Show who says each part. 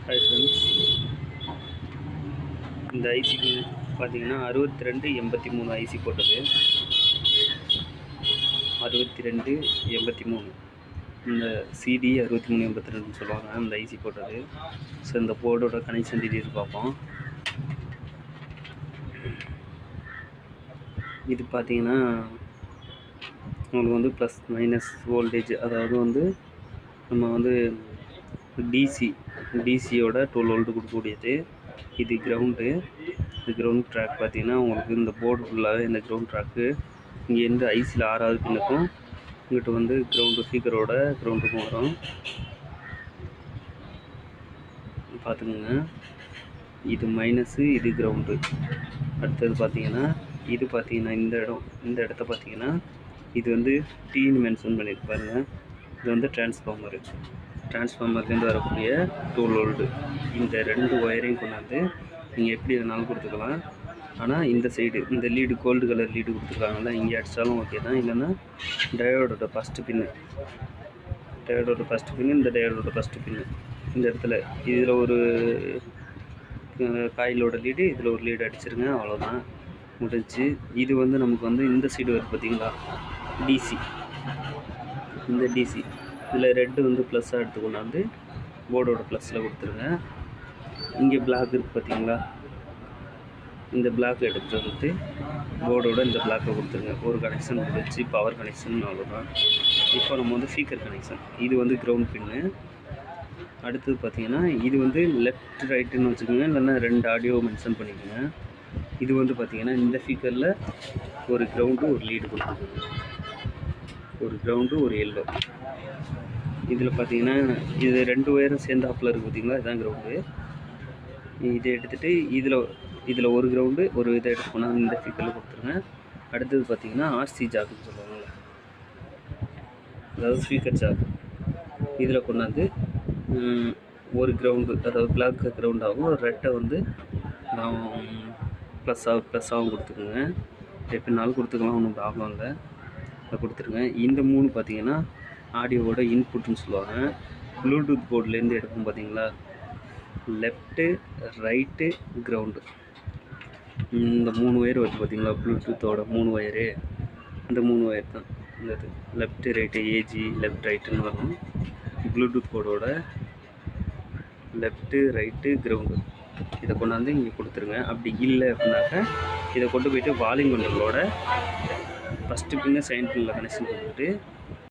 Speaker 1: Hi friends, இந்த ஐசிக்கு பார்த்தீங்கன்னா 6283 IC போட்டது. 6283 இந்த சிடி 6382 சொல்லுவாங்க. அந்த ஐசி போட்டது. ஸோ இந்த போர்டோட கனெக்ஷன் டீட்டெயில் பார்ப்போம். இது பார்த்தீங்கன்னா உங்களுக்கு வந்து ப்ளஸ் மைனஸ் வோல்டேஜ், அதாவது வந்து நம்ம வந்து டிசியோட 12 வோல்ட் கொடுக்கக்கூடியது. இது கிரவுண்டு. இந்த கிரவுண்ட் ட்ராக் பார்த்தீங்கன்னா உங்களுக்கு இந்த போர்டு ஃபுல்லாகவே இந்த கிரவுண்ட் ட்ராக்கு இங்கேருந்து ஐசியில் 6வது பின்னுக்கும் இங்கிட்ட வந்து கிரவுண்டு ஸ்பீக்கரோட கிரவுண்டுக்கும் வரும். பார்த்துக்குங்க, இது மைனஸு, இது கிரவுண்டு. அடுத்தது பார்த்தீங்கன்னா இது பார்த்தீங்கன்னா இந்த இடத்த பார்த்தீங்கன்னா இது வந்து டீன்னு மென்ஷன் பண்ணியிருப்பாருங்க. இது வந்து டிரான்ஸ்ஃபார்மர்லேருந்து வரக்கூடிய 12 வோல்ட்டு. இந்த 2 ஒயரையும் கொண்டாந்து நீங்கள் எப்படி வேணாலும் கொடுத்துக்கலாம். ஆனால் இந்த சைடு இந்த லீடு கோல்டு கலர் லீடு கொடுத்துருக்காங்கல்ல, இங்கே அடித்தாலும் ஓகே தான். இல்லைன்னா டயோடோட ஃபஸ்ட்டு பின்னு, இந்த டயோடோட ஃபஸ்ட்டு பின்னு இந்த இடத்துல இதில் ஒரு காயிலோட லீடு, இதில் ஒரு லீடு அடிச்சிருங்க, அவ்வளோதான், முடிஞ்சு. இது வந்து நமக்கு வந்து இந்த சைடு வருது பார்த்தீங்களா, டிசி. இந்த டிசி இதில் ரெட்டு வந்து ப்ளஸ்ஸாக எடுத்து கொண்டாந்து போர்டோட ப்ளஸில் கொடுத்துருங்க. இங்கே பிளாக் இருக்குது பார்த்தீங்களா, இந்த பிளாக் எடுத்துகிட்டு வந்துட்டு போர்டோட இந்த பிளாக்கை கொடுத்துருங்க. ஒரு கனெக்ஷன் முடிச்சு, பவர் கனெக்ஷன், அவ்வளோதான். இப்போ நம்ம வந்து ஸ்பீக்கர் கனெக்ஷன். இது வந்து கிரவுண்ட் பின்னு. அடுத்தது பார்த்தீங்கன்னா இது வந்து லெஃப்ட் ரைட்டுன்னு வச்சுக்கோங்க, இல்லைன்னா 2 ஆடியோ மென்ஷன் பண்ணிக்கோங்க. இது வந்து பார்த்தீங்கன்னா இந்த ஸ்பீக்கரில் ஒரு கிரவுண்டு, ஒரு லீடு கொடுத்துருக்குங்க. ஒரு கிரவுண்டு, ஒரு எல்லோ. இதில் பார்த்தீங்கன்னா இது 2 ஒயரும் சேர்ந்தாப்பில் இருக்குது பார்த்தீங்களா, இதுதான் கிரவுண்டு. இதை எடுத்துகிட்டு இதில் ஒரு கிரவுண்டு, ஒரு இதை எடுத்து கொண்டாந்து இந்த ஸ்பீக்கரில் கொடுத்துருங்க. அடுத்தது பார்த்தீங்கன்னா ஆர்சி ஜாக்குன்னு சொல்லுவாங்கள்ல, அதாவது ஸ்பீக்கர் ஜாக். இதில் கொண்டாந்து ஒரு கிரவுண்டு, அதாவது பிளாக் கிரவுண்டாகவும் ஒரு ரெட்டை வந்து ப்ளஸ்ஸாகவும் கொடுத்துருங்க. எப்படினாலும் கொடுத்துக்கலாம், ஒன்றும் ப்ராப்ளம் இல்லை, அதை கொடுத்துருங்க. இந்த 3 பார்த்தீங்கன்னா ஆடியோவோட இன்புட்டுன்னு சொல்லுவாங்க. ப்ளூடூத் போர்ட்லேருந்து எடுப்போம் பார்த்தீங்களா, லெஃப்ட்டு, ரைட்டு, கிரவுண்டு. இந்த 3 ஒயர் வருது பார்த்தீங்களா, ப்ளூடூத்தோட 3 ஒயரு, இந்த 3 ஒயர் தான் இந்த இது. லெஃப்ட்டு, ரைட்டு, ஏஜி, லெஃப்ட், ரைட்டுன்னு வரும். ப்ளூடூத் போர்டோட லெஃப்ட்டு, ரைட்டு, கிரவுண்டு இதை கொண்டாந்து இங்கே கொடுத்துருங்க. அப்படி இல்லை அப்படின்னாக்க இதை கொண்டு போய்ட்டு வால்யூம் கண்ட்ரோலோட ஃபஸ்ட்டு பின்னு செகண்ட் பின்னில் கனெக்ஷன் பண்ணிட்டு